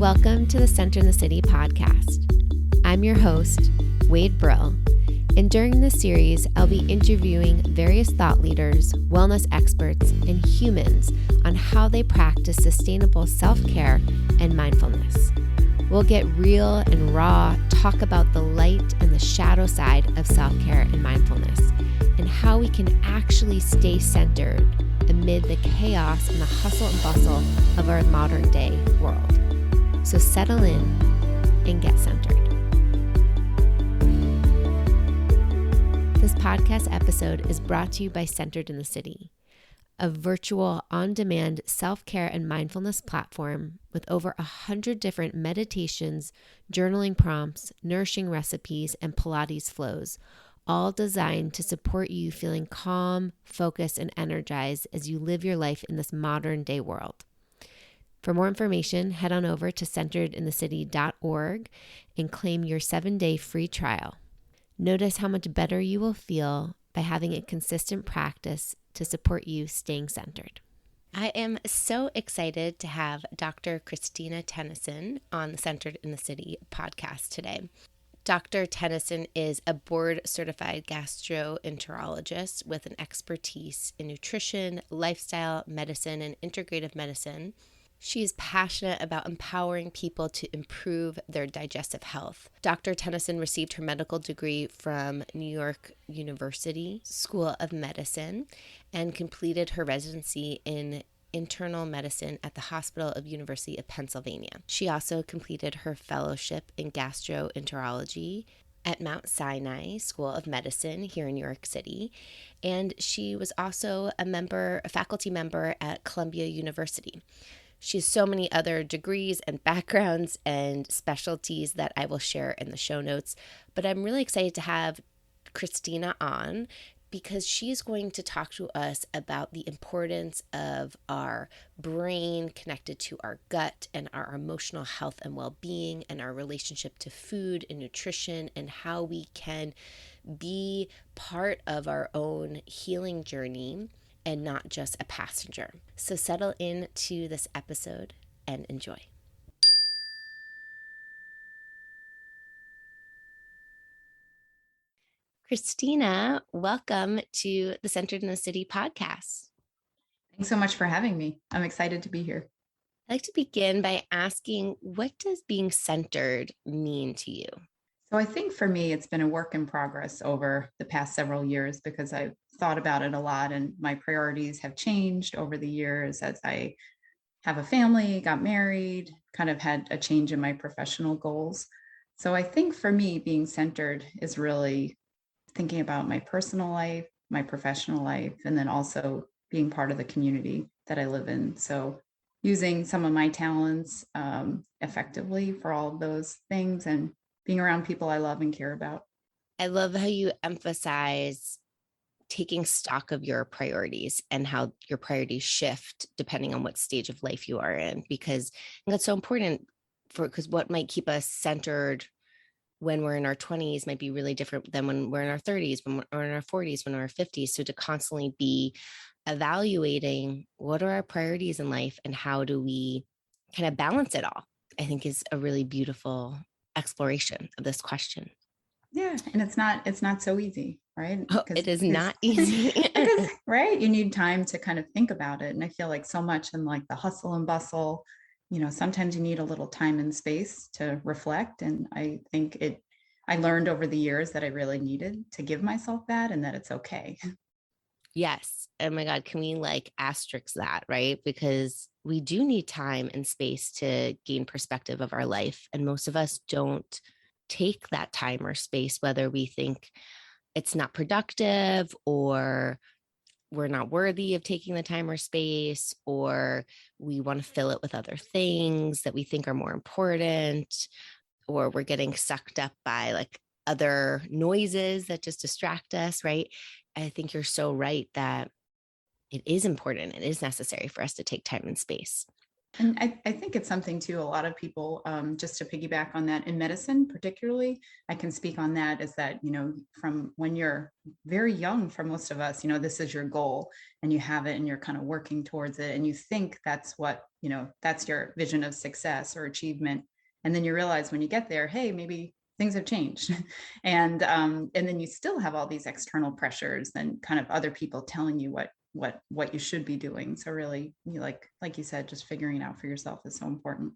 Welcome to the Center in the City podcast. I'm your host, Wade Brill, and during this series, I'll be interviewing various thought leaders, wellness experts, and humans on how they practice sustainable self-care and mindfulness. We'll get real and raw, talk about the light and the shadow side of self-care and mindfulness, and how we can actually stay centered amid the chaos and the hustle and bustle of our modern day world. So settle in and get centered. This podcast episode is brought to you by Centered in the City, a virtual on-demand self-care and mindfulness platform with over 100 different meditations, journaling prompts, nourishing recipes, and Pilates flows, all designed to support you feeling calm, focused, and energized as you live your life in this modern day world. For more information, head on over to centeredinthecity.org and claim your 7-day free trial. Notice how much better you will feel by having a consistent practice to support you staying centered. I am so excited to have Dr. Christina Tennyson on the Centered in the City podcast today. Dr. Tennyson is a Board Certified Gastroenterologist with an expertise in nutrition, lifestyle medicine, and integrative medicine. She is passionate about empowering people to improve their digestive health. Dr. Tennyson received her medical degree from New York University School of Medicine and completed her residency in internal medicine at the Hospital of University of Pennsylvania. She also completed her fellowship in gastroenterology at Mount Sinai School of Medicine here in New York City. And she was also a faculty member at Columbia University. She has so many other degrees and backgrounds and specialties that I will share in the show notes. But I'm really excited to have Christina on because she's going to talk to us about the importance of our brain connected to our gut and our emotional health and well-being and our relationship to food and nutrition and how we can be part of our own healing journey and not just a passenger. So settle into this episode and enjoy. Christina, welcome to the Centered in the City podcast. Thanks so much for having me. I'm excited to be here. I'd like to begin by asking, what does being centered mean to you? So I think for me, it's been a work in progress over the past several years because I've thought about it a lot and my priorities have changed over the years as I have a family, got married, kind of had a change in my professional goals. So I think for me, being centered is really thinking about my personal life, my professional life, and then also being part of the community that I live in. So using some of my talents effectively for all of those things and being around people I love and care about. I love how you emphasize taking stock of your priorities and how your priorities shift depending on what stage of life you are in, because that's so important because what might keep us centered when we're in our 20s might be really different than when we're in our 30s, when we're in our 40s, when we're in our 50s. So to constantly be evaluating what are our priorities in life and how do we kind of balance it all, I think is a really beautiful exploration of this question. Yeah. And it's not so easy, right? Oh, it is not easy. Because, right. You need time to kind of think about it. And I feel like so much in like the hustle and bustle, sometimes you need a little time and space to reflect. And I think I learned over the years that I really needed to give myself that and that it's okay. Yes. Oh my God. Can we asterisk that, right? Because we do need time and space to gain perspective of our life. And most of us don't take that time or space, whether we think it's not productive or we're not worthy of taking the time or space, or we want to fill it with other things that we think are more important, or we're getting sucked up by other noises that just distract us, right? I think you're so right that it is important. It is necessary for us to take time and space. And I think it's something too, a lot of people, just to piggyback on that in medicine, particularly, I can speak on that is that, from when you're very young, for most of us, this is your goal and you have it and you're kind of working towards it. And you think that's what, that's your vision of success or achievement. And then you realize when you get there, hey, maybe things have changed. And then you still have all these external pressures and kind of other people telling you what you should be doing. So really, like you said, just figuring it out for yourself is so important.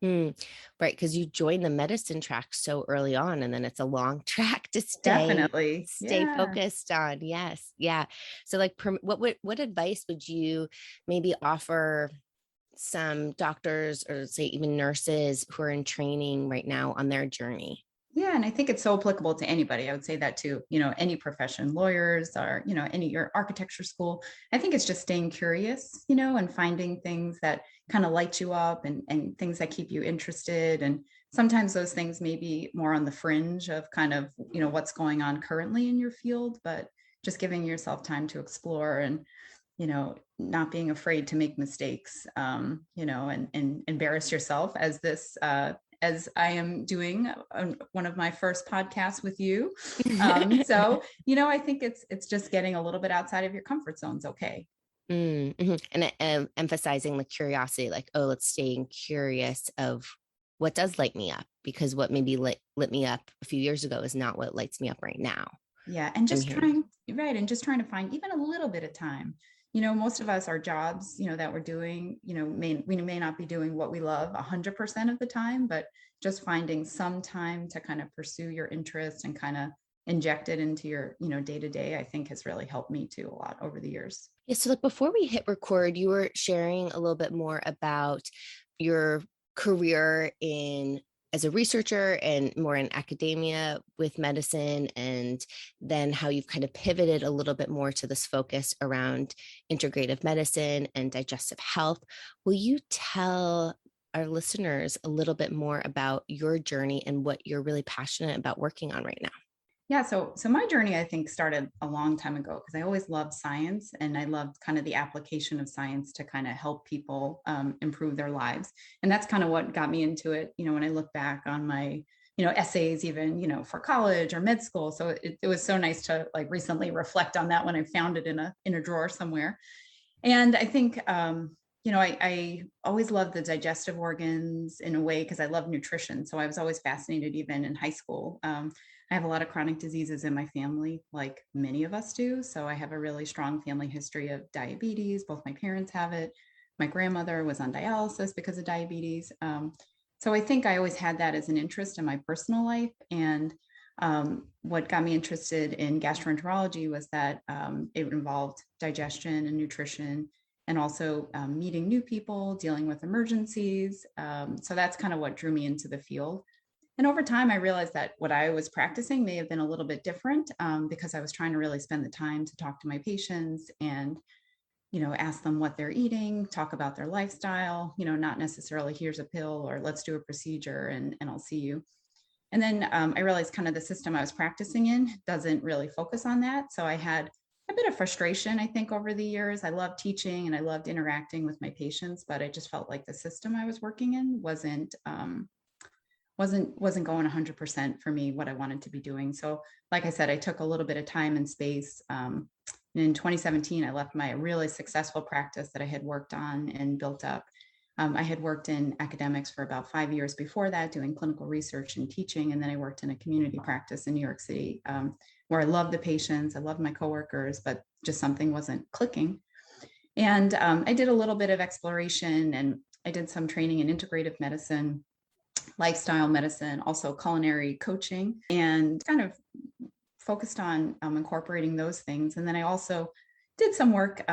Right, because you join the medicine track so early on, and then it's a long track to Definitely. stay Yeah. focused on. Yes, yeah. So, like, what advice would you maybe offer some doctors or say even nurses who are in training right now on their journey? Yeah, and I think it's so applicable to anybody. I would say that too, any profession, lawyers or, any your architecture school. I think it's just staying curious, and finding things that kind of light you up and things that keep you interested. And sometimes those things may be more on the fringe of kind of, what's going on currently in your field, but just giving yourself time to explore and, not being afraid to make mistakes, and embarrass yourself as I am doing one of my first podcasts with you. So, I think it's just getting a little bit outside of your comfort zone's okay. And emphasizing the curiosity, like, oh, let's staying curious of what does light me up, because what maybe lit me up a few years ago is not what lights me up right now. Yeah. And I'm just hearing. trying, right. And just trying to find even a little bit of time. Most of us, our jobs, that we're doing, we may not be doing what we love 100% of the time, but just finding some time to kind of pursue your interests and kind of inject it into your, day to day, I think has really helped me too a lot over the years. Yeah, so like before we hit record, you were sharing a little bit more about your career in as a researcher and more in academia with medicine, and then how you've kind of pivoted a little bit more to this focus around integrative medicine and digestive health. Will you tell our listeners a little bit more about your journey and what you're really passionate about working on right now? Yeah, so my journey I think started a long time ago because I always loved science and I loved kind of the application of science to kind of help people improve their lives, and that's kind of what got me into it. When I look back on my essays, even for college or med school, so it was so nice to like recently reflect on that when I found it in a drawer somewhere. And I think I always loved the digestive organs in a way because I love nutrition. So I was always fascinated even in high school. I have a lot of chronic diseases in my family, like many of us do. So I have a really strong family history of diabetes. Both my parents have it. My grandmother was on dialysis because of diabetes. So I think I always had that as an interest in my personal life. And what got me interested in gastroenterology was that it involved digestion and nutrition, and also meeting new people, dealing with emergencies. So that's kind of what drew me into the field. And over time, I realized that what I was practicing may have been a little bit different, because I was trying to really spend the time to talk to my patients and, ask them what they're eating, talk about their lifestyle, not necessarily here's a pill or let's do a procedure and I'll see you. And then I realized kind of the system I was practicing in doesn't really focus on that. So I had a bit of frustration, I think, over the years. I loved teaching and I loved interacting with my patients, but I just felt like the system I was working in wasn't going 100% for me what I wanted to be doing. So like I said, I took a little bit of time and space. In 2017, I left my really successful practice that I had worked on and built up. I had worked in academics for about 5 years before that, doing clinical research and teaching. And then I worked in a community practice in New York City, where I loved the patients, I loved my coworkers, but just something wasn't clicking. And I did a little bit of exploration and I did some training in integrative medicine, lifestyle medicine, also culinary coaching, and kind of focused on incorporating those things. And then I also did some work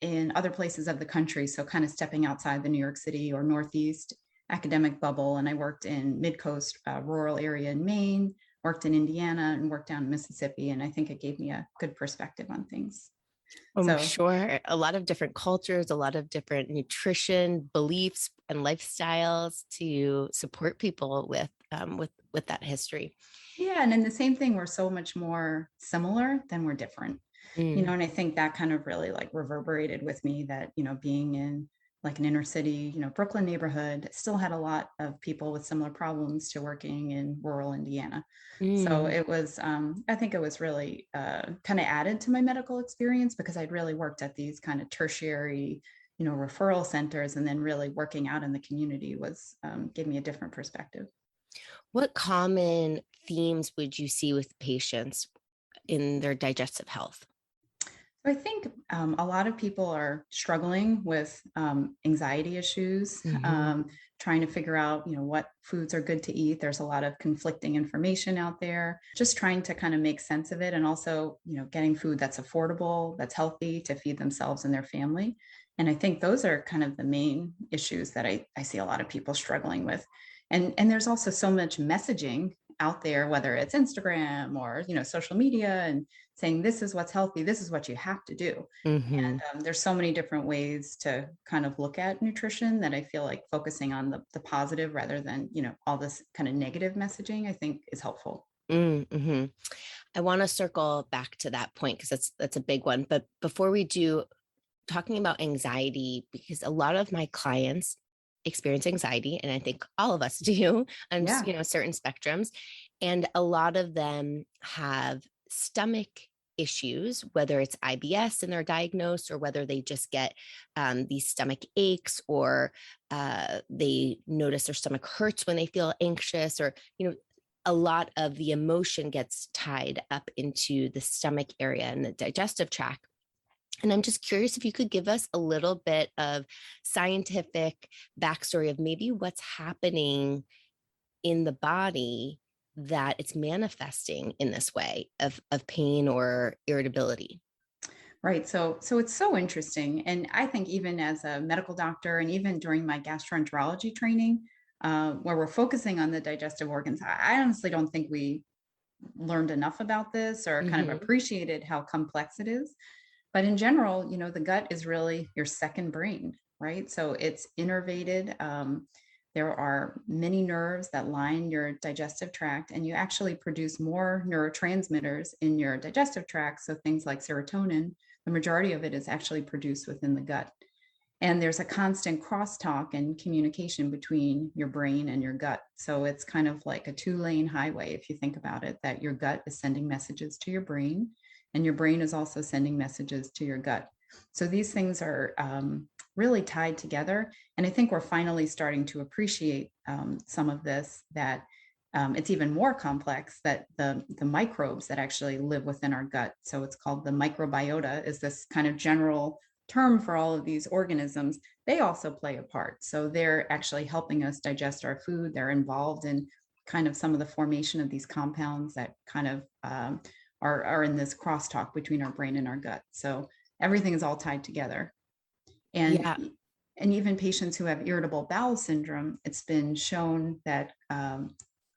in other places of the country. So kind of stepping outside the New York City or Northeast academic bubble. And I worked in mid-coast rural area in Maine, worked in Indiana, and worked down in Mississippi. And I think it gave me a good perspective on things. I'm So sure a lot of different cultures, a lot of different nutrition beliefs and lifestyles to support people with that history. yeah, and then the same thing, we're so much more similar than we're different. Mm. And I think that kind of really like reverberated with me that, being in like an inner city, Brooklyn neighborhood, still had a lot of people with similar problems to working in rural Indiana. So Mm. it was, I think it was really kind of added to my medical experience because I'd really worked at these kind of tertiary, referral centers, and then really working out in the community was gave me a different perspective. What common themes would you see with patients in their digestive health? I think a lot of people are struggling with anxiety issues, Mm-hmm. trying to figure out, what foods are good to eat. There's a lot of conflicting information out there. Just trying to kind of make sense of it, and also, getting food that's affordable, that's healthy to feed themselves and their family. And I think those are kind of the main issues that I see a lot of people struggling with. And there's also so much messaging out there, whether it's Instagram or social media, and saying this is what's healthy, this is what you have to do. Mm-hmm. And there's so many different ways to kind of look at nutrition that I feel like focusing on the positive rather than all this kind of negative messaging, I think is helpful. Mm-hmm. I want to circle back to that point because that's a big one. But before we do, talking about anxiety, because a lot of my clients experience anxiety, and I think all of us do on Yeah. certain spectrums, and a lot of them have stomach issues, whether it's IBS and they're diagnosed, or whether they just get these stomach aches, or they notice their stomach hurts when they feel anxious, or a lot of the emotion gets tied up into the stomach area and the digestive tract. And I'm just curious if you could give us a little bit of scientific backstory of maybe what's happening in the body that it's manifesting in this way of pain or irritability. Right. So it's so interesting. And I think even as a medical doctor, and even during my gastroenterology training, where we're focusing on the digestive organs, I honestly don't think we learned enough about this or kind of Mm-hmm. appreciated how complex it is. But in general, the gut is really your second brain, right? So it's innervated. There are many nerves that line your digestive tract, and you actually produce more neurotransmitters in your digestive tract. So things like serotonin, the majority of it is actually produced within the gut. And there's a constant crosstalk and communication between your brain and your gut. So it's kind of like a two-lane highway, if you think about it, that your gut is sending messages to your brain, and your brain is also sending messages to your gut. So these things are really tied together. And I think we're finally starting to appreciate some of this, that it's even more complex, that the microbes that actually live within our gut. So it's called the microbiota, is this kind of general term for all of these organisms. They also play a part. So they're actually helping us digest our food. They're involved in kind of some of the formation of these compounds that kind of are in this crosstalk between our brain and our gut. So everything is all tied together. And Yeah. and even patients who have irritable bowel syndrome, it's been shown that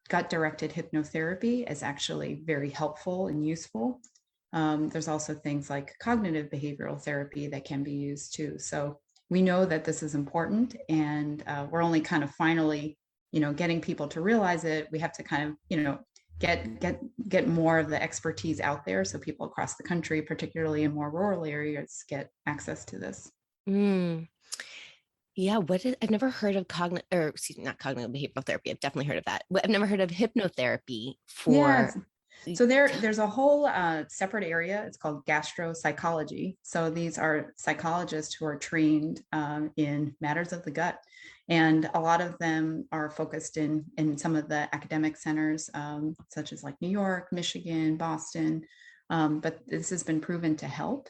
gut-directed hypnotherapy is actually very helpful and useful. There's also things like cognitive behavioral therapy that can be used too. So we know that this is important, and we're only kind of finally, getting people to realize it. We have to kind of, get more of the expertise out there, so people across the country, particularly in more rural areas, get access to this. Mm. Yeah. I've never heard of cognitive, or excuse me, not cognitive behavioral therapy. I've definitely heard of that. I've never heard of hypnotherapy Yeah. for. So there's a whole separate area. It's called gastropsychology. So these are psychologists who are trained in matters of the gut, and a lot of them are focused in some of the academic centers, such as like New York, Michigan, Boston. But this has been proven to help.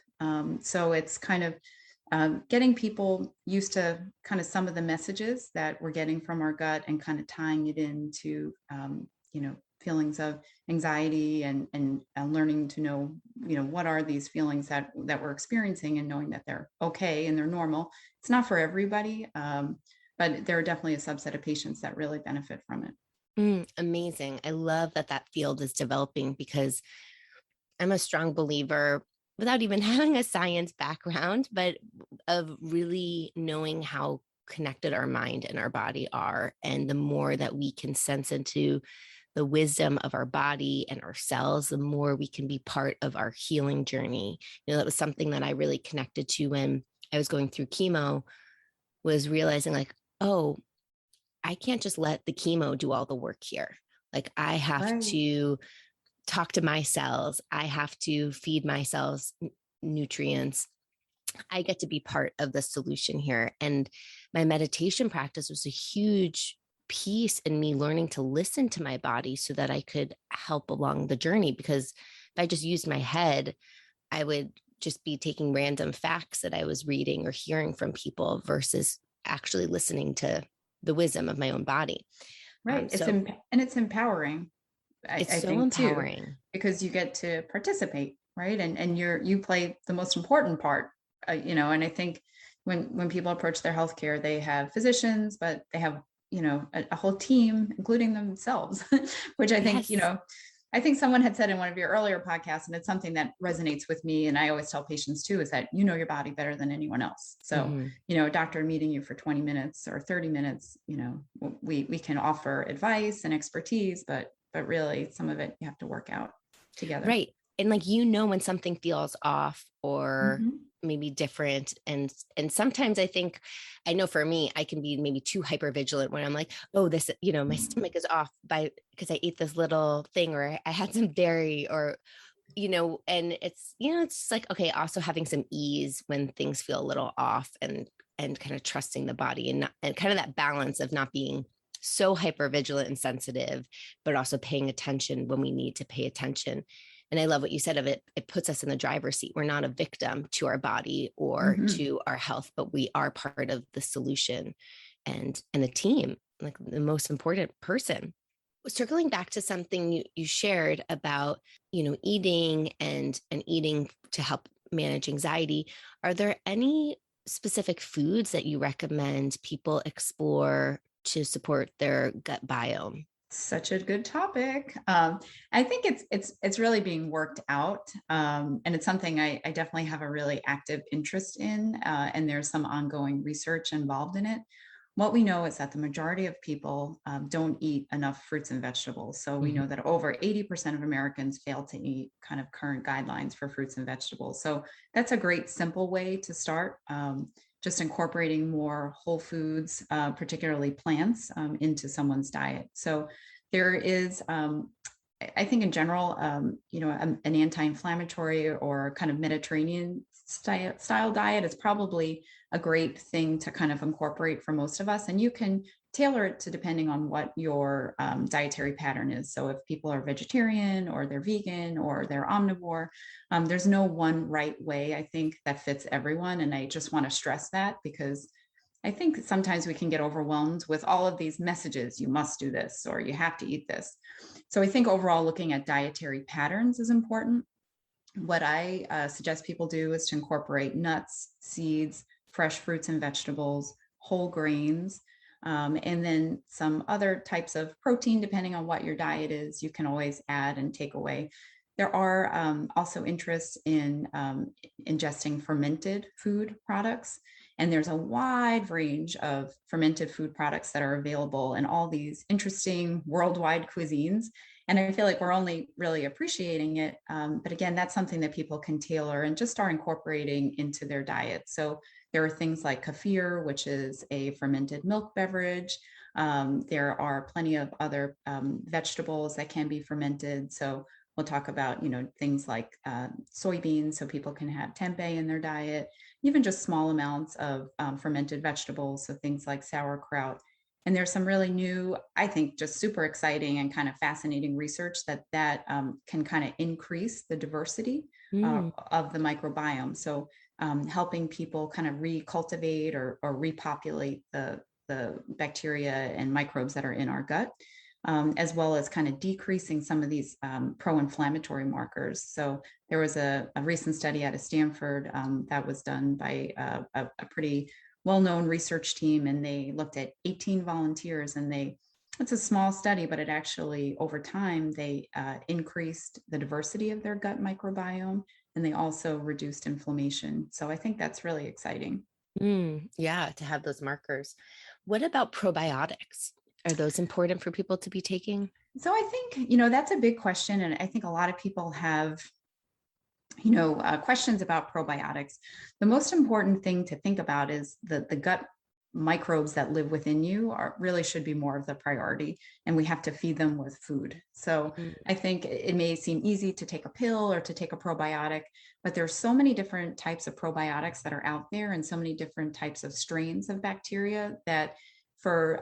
So it's kind of getting people used to kind of some of the messages that we're getting from our gut, and kind of tying it into feelings of anxiety, and learning to know what are these feelings that we're experiencing, and knowing that they're okay and they're normal. It's not for everybody, but there are definitely a subset of patients that really benefit from it. Amazing. I love that field is developing, because I'm a strong believer, without even having a science background, but of really knowing how connected our mind and our body are. And the more that we can sense into the wisdom of our body and our cells, the more we can be part of our healing journey. That was something that I really connected to when I was going through chemo. was realizing like, oh, I can't just let the chemo do all the work here. Like I have Right. to talk to my cells. I have to feed my cells nutrients. I get to be part of the solution here. And my meditation practice was a huge piece in me learning to listen to my body so that I could help along the journey. Because if I just used my head, I would just be taking random facts that I was reading or hearing from people versus actually listening to the wisdom of my own body. Right. So And it's empowering, it's I so think too, empowering. because you get to participate, right? And you play the most important part, and I think when people approach their healthcare, they have physicians, but they have, a whole team, including themselves, which I think, Yes. I think someone had said in one of your earlier podcasts, and it's something that resonates with me. And I always tell patients too, is that you know your body better than anyone else. So, Mm-hmm. a doctor meeting you for 20 minutes or 30 minutes, we can offer advice and expertise, but really some of it you have to work out together. Right. And like when something feels off or Mm-hmm. maybe different. And sometimes I know for me, I can be maybe too hyper vigilant when I'm like, oh, this, my stomach is off because I ate this little thing or I had some dairy or and it's just like, okay, also having some ease when things feel a little off and kind of trusting the body and kind of that balance of not being so hyper vigilant and sensitive, but also paying attention when we need to pay attention. And I love what you said of it. It puts us in the driver's seat. We're not a victim to our body or Mm-hmm. to our health, but we are part of the solution and a team, like the most important person. Circling back to something you shared about, eating and eating to help manage anxiety, are there any specific foods that you recommend people explore to support their gut biome? Such a good topic. I think it's really being worked out, and it's something I definitely have a really active interest in, and there's some ongoing research involved in it. What we know is that the majority of people don't eat enough fruits and vegetables. So we Mm-hmm. know that over 80% of Americans fail to eat kind of current guidelines for fruits and vegetables. So that's a great simple way to start. Just incorporating more whole foods, particularly plants, into someone's diet. So there is, I think in general, an anti-inflammatory or kind of Mediterranean style diet is probably a great thing to kind of incorporate for most of us. And you can tailor it to depending on what your dietary pattern is. So if people are vegetarian or they're vegan or they're omnivore, there's no one right way, I think, that fits everyone. And I just want to stress that because I think sometimes we can get overwhelmed with all of these messages. You must do this or you have to eat this. So I think overall looking at dietary patterns is important. What I suggest people do is to incorporate nuts, seeds, fresh fruits and vegetables, whole grains, and then some other types of protein, depending on what your diet is, you can always add and take away. There are also interests in ingesting fermented food products. And there's a wide range of fermented food products that are available in all these interesting worldwide cuisines. And I feel like we're only really appreciating it. But again, that's something that people can tailor and just start incorporating into their diet. So there are things like kefir, which is a fermented milk beverage. There are plenty of other vegetables that can be fermented. So we'll talk about, things like soybeans, so people can have tempeh in their diet, even just small amounts of fermented vegetables. So things like sauerkraut. And there's some really new, I think, just super exciting and kind of fascinating research that can kind of increase the diversity of the microbiome. So helping people kind of recultivate or repopulate the bacteria and microbes that are in our gut. As well as kind of decreasing some of these pro-inflammatory markers. So there was a recent study out of Stanford that was done by a pretty well-known research team, and they looked at 18 volunteers, and it's a small study, but it actually, over time, they increased the diversity of their gut microbiome, and they also reduced inflammation. So I think that's really exciting. Yeah, to have those markers. What about probiotics? Are those important for people to be taking? So I think, that's a big question. And I think a lot of people have, questions about probiotics. The most important thing to think about is the gut microbes that live within you really should be more of the priority, and we have to feed them with food. So I think it may seem easy to take a pill or to take a probiotic, but there's so many different types of probiotics that are out there and so many different types of strains of bacteria that for,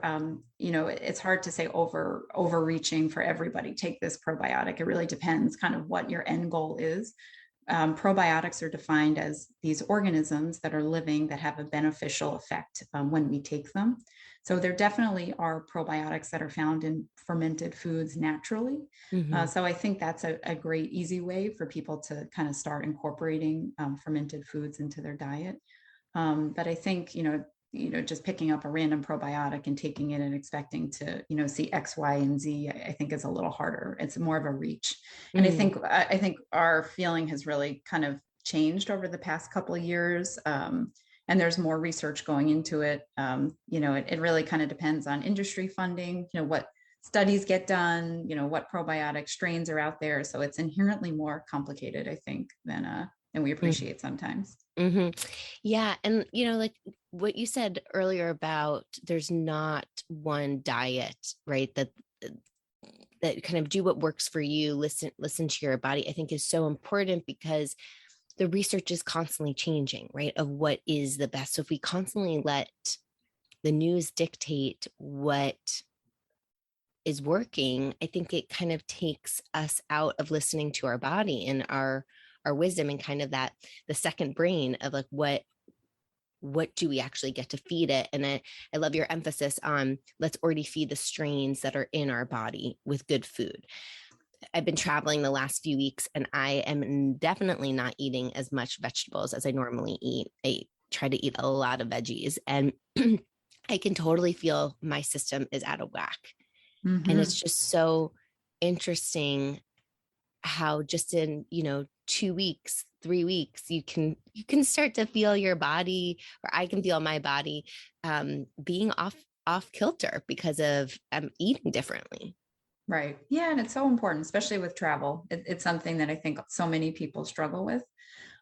it's hard to say overreaching for everybody, take this probiotic. It really depends kind of what your end goal is. Probiotics are defined as these organisms that are living that have a beneficial effect when we take them. So there definitely are probiotics that are found in fermented foods naturally. So I think that's a great, easy way for people to kind of start incorporating fermented foods into their diet. But I think, just picking up a random probiotic and taking it and expecting to, see X, Y, and Z, I think is a little harder. It's more of a reach. And I think our feeling has really kind of changed over the past couple of years. And there's more research going into it. It really kind of depends on industry funding, what studies get done, what probiotic strains are out there. So it's inherently more complicated, I think, than we appreciate sometimes. Yeah. And, like what you said earlier about there's not one diet, right? That kind of do what works for you, listen to your body, I think is so important because the research is constantly changing, right? Of what is the best. So if we constantly let the news dictate what is working, I think it kind of takes us out of listening to our body and our wisdom and kind of that the second brain of like what do we actually get to feed it. And I love your emphasis on let's already feed the strains that are in our body with good food. I've been traveling the last few weeks and I am definitely not eating as much vegetables as I normally eat. I try to eat a lot of veggies and I can totally feel my system is out of whack. And it's just so interesting how just in, 2 weeks, 3 weeks, you can start to feel your body, or I can feel my body being off kilter because of eating differently. Right. Yeah. And it's so important, especially with travel. It's something that I think so many people struggle with.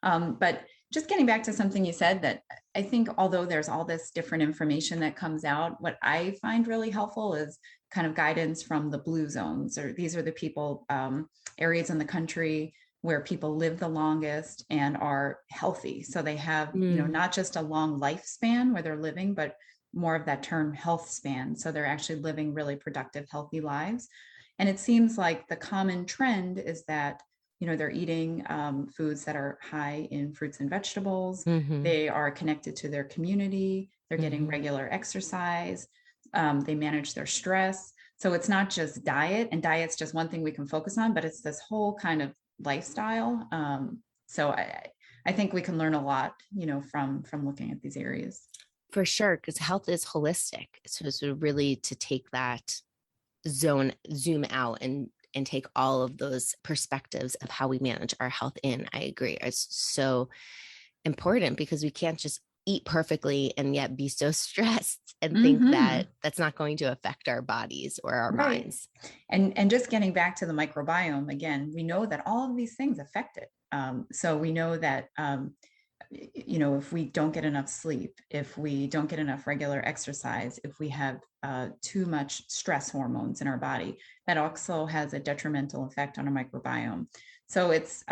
But just getting back to something you said, that I think although there's all this different information that comes out, what I find really helpful is kind of guidance from the blue zones, or these are the people, areas in the country where people live the longest and are healthy. So they have, not just a long lifespan where they're living, but more of that term health span. So they're actually living really productive, healthy lives. And it seems like the common trend is that, they're eating foods that are high in fruits and vegetables. They are connected to their community. They're getting regular exercise. They manage their stress. So it's not just diet, and diet's just one thing we can focus on, but it's this whole kind of lifestyle. So I think we can learn a lot, from looking at these areas. For sure, because health is holistic. So really to take that zoom out and take all of those perspectives of how we manage our health in. I agree. It's so important because we can't just eat perfectly and yet be so stressed and think that that's not going to affect our bodies or our minds. And just getting back to the microbiome, again, we know that all of these things affect it. So we know that, if we don't get enough sleep, if we don't get enough regular exercise, if we have too much stress hormones in our body, that also has a detrimental effect on our microbiome. So it's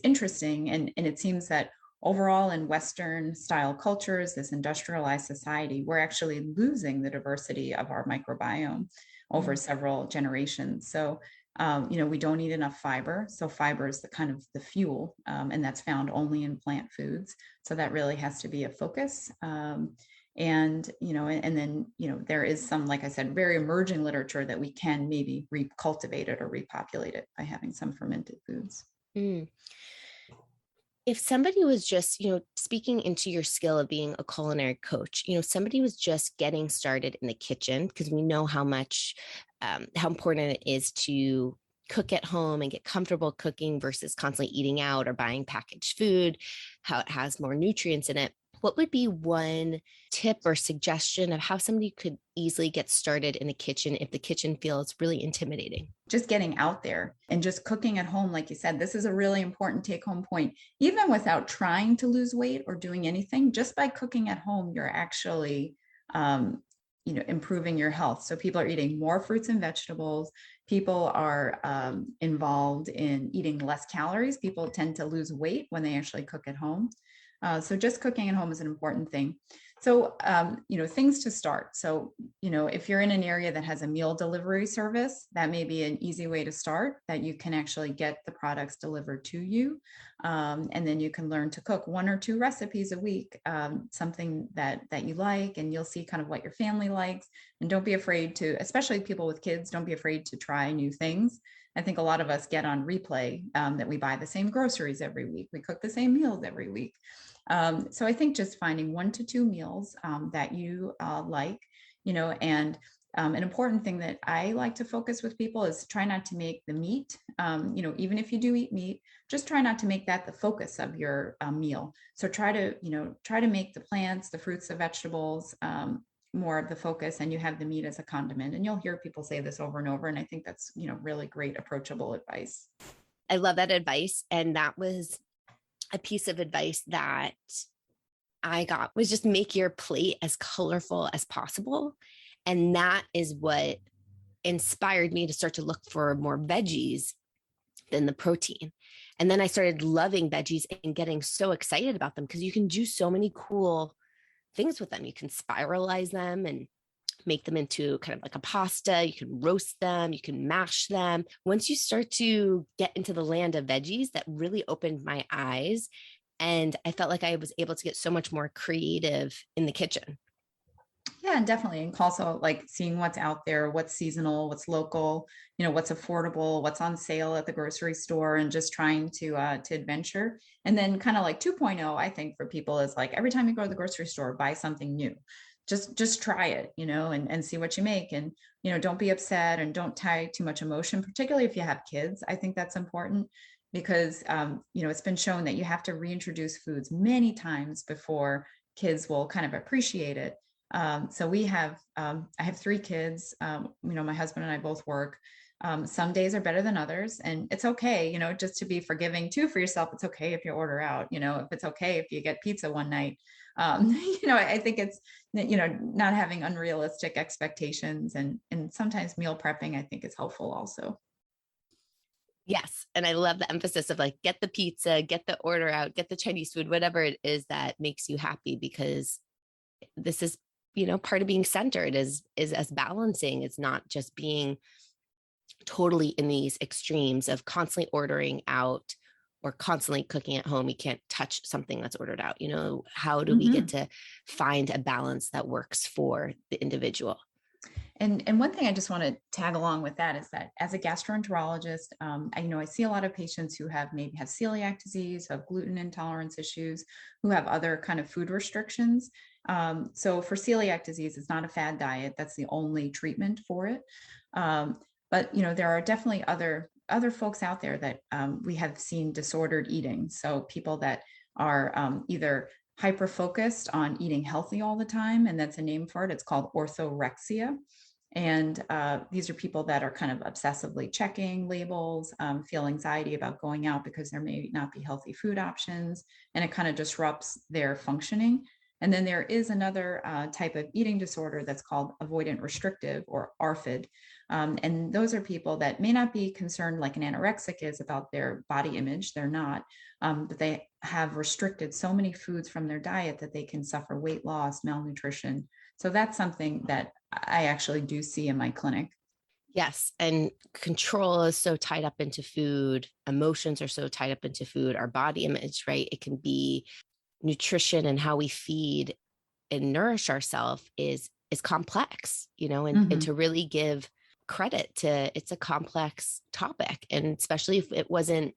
interesting. And it seems that overall in Western style cultures, this industrialized society, we're actually losing the diversity of our microbiome over several generations. So we don't eat enough fiber. So fiber is the kind of the fuel, and that's found only in plant foods. So that really has to be a focus. And then, there is some, like I said, very emerging literature that we can maybe recultivate it or repopulate it by having some fermented foods. If somebody was just, speaking into your skill of being a culinary coach, somebody was just getting started in the kitchen, because we know how important it is to cook at home and get comfortable cooking versus constantly eating out or buying packaged food, how it has more nutrients in it. What would be one tip or suggestion of how somebody could easily get started in the kitchen if the kitchen feels really intimidating? Just getting out there and just cooking at home. Like you said, this is a really important take-home point. Even without trying to lose weight or doing anything, just by cooking at home, you're actually improving your health. So people are eating more fruits and vegetables. People are involved in eating less calories. People tend to lose weight when they actually cook at home. So just cooking at home is an important thing. So, things to start. So, if you're in an area that has a meal delivery service, that may be an easy way to start, that you can actually get the products delivered to you. And then you can learn to cook 1 or 2 recipes a week, something that you like, and you'll see kind of what your family likes. And don't be afraid to, especially people with kids, don't be afraid to try new things. I think a lot of us get on replay that we buy the same groceries every week. We cook the same meals every week. So I think just finding 1 to 2 meals that you like, and an important thing that I like to focus with people is try not to make the meat, even if you do eat meat, just try not to make that the focus of your meal. So try to make the plants, the fruits, the vegetables, more of the focus, and you have the meat as a condiment. And you'll hear people say this over and over. And I think that's, really great, approachable advice. I love that advice. And that was a piece of advice that I got, was just make your plate as colorful as possible. And that is what inspired me to start to look for more veggies than the protein. And then I started loving veggies and getting so excited about them because you can do so many cool things with them. You can spiralize them and make them into kind of like a pasta. You can roast them, you can mash them. Once you start to get into the land of veggies, that really opened my eyes. And I felt like I was able to get so much more creative in the kitchen. Yeah, and definitely. And also like seeing what's out there, what's seasonal, what's local, what's affordable, what's on sale at the grocery store, and just trying to adventure. And then kind of like 2.0, I think for people is like every time you go to the grocery store, buy something new. Just try it, and see what you make. And, don't be upset and don't tie too much emotion, particularly if you have kids. I think that's important because, it's been shown that you have to reintroduce foods many times before kids will kind of appreciate it. So I have 3 kids. My husband and I both work. Some days are better than others, and it's okay, just to be forgiving too for yourself. It's okay if you order out, if it's okay if you get pizza one night. I think it's, not having unrealistic expectations, and sometimes meal prepping, I think, is helpful also. Yes. And I love the emphasis of like, get the pizza, get the order out, get the Chinese food, whatever it is that makes you happy, because this is, part of being centered is as balancing. It's not just being totally in these extremes of constantly ordering out or constantly cooking at home. You can't touch something that's ordered out. How do we get to find a balance that works for the individual? And one thing I just want to tag along with that is that as a gastroenterologist, I see a lot of patients who maybe have celiac disease, have gluten intolerance issues, who have other kind of food restrictions. So for celiac disease, it's not a fad diet. That's the only treatment for it. But there are definitely other folks out there that we have seen disordered eating. So people that are either hyper-focused on eating healthy all the time, and that's a name for it. It's called orthorexia. And these are people that are kind of obsessively checking labels, feel anxiety about going out because there may not be healthy food options, and it kind of disrupts their functioning. And then there is another type of eating disorder that's called avoidant restrictive, or ARFID. And those are people that may not be concerned like an anorexic is about their body image. They're not, but they have restricted so many foods from their diet that they can suffer weight loss, malnutrition. So that's something that I actually do see in my clinic. Yes. And control is so tied up into food. Emotions are so tied up into food. Our body image, right? It can be nutrition, and how we feed and nourish ourselves is complex, and to really give credit to, it's a complex topic. And especially if it wasn't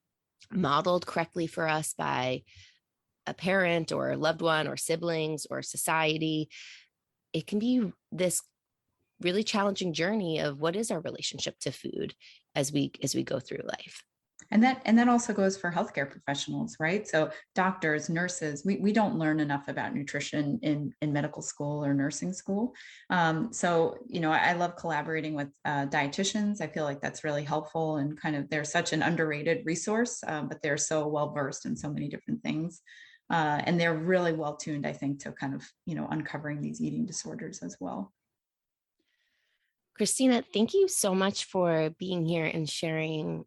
modeled correctly for us by a parent or a loved one or siblings or society, it can be this really challenging journey of what is our relationship to food as we go through life. And that also goes for healthcare professionals, right? So doctors, nurses, we don't learn enough about nutrition in medical school or nursing school. So, I love collaborating with dietitians. I feel like that's really helpful, and kind of they're such an underrated resource, but they're so well versed in so many different things. And they're really well tuned, I think, to kind of, uncovering these eating disorders as well. Christina, thank you so much for being here and sharing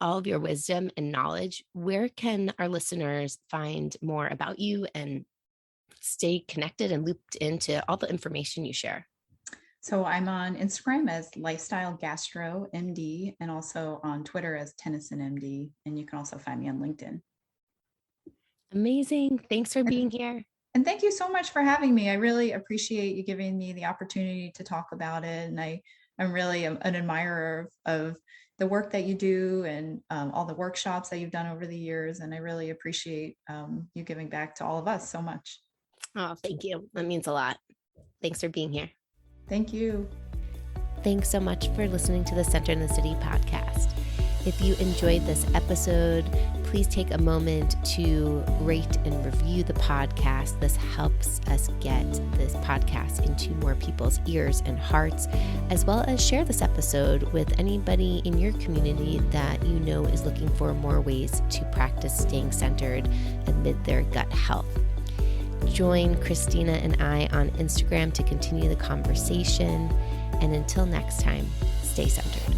all of your wisdom and knowledge. Where can our listeners find more about you and stay connected and looped into all the information you share? So I'm on Instagram as Lifestyle Gastro MD and also on Twitter as Tennyson MD. And you can also find me on LinkedIn. Amazing. Thanks for being here. And thank you so much for having me. I really appreciate you giving me the opportunity to talk about it. And I'm really an admirer of the work that you do and all the workshops that you've done over the years. And I really appreciate you giving back to all of us so much. Oh, thank you. That means a lot. Thanks for being here. Thank you. Thanks so much for listening to the Center in the City podcast. If you enjoyed this episode, please take a moment to rate and review the podcast. This helps us get this podcast into more people's ears and hearts, as well as share this episode with anybody in your community that you know is looking for more ways to practice staying centered amid their gut health. Join Christina and I on Instagram to continue the conversation. And until next time, stay centered.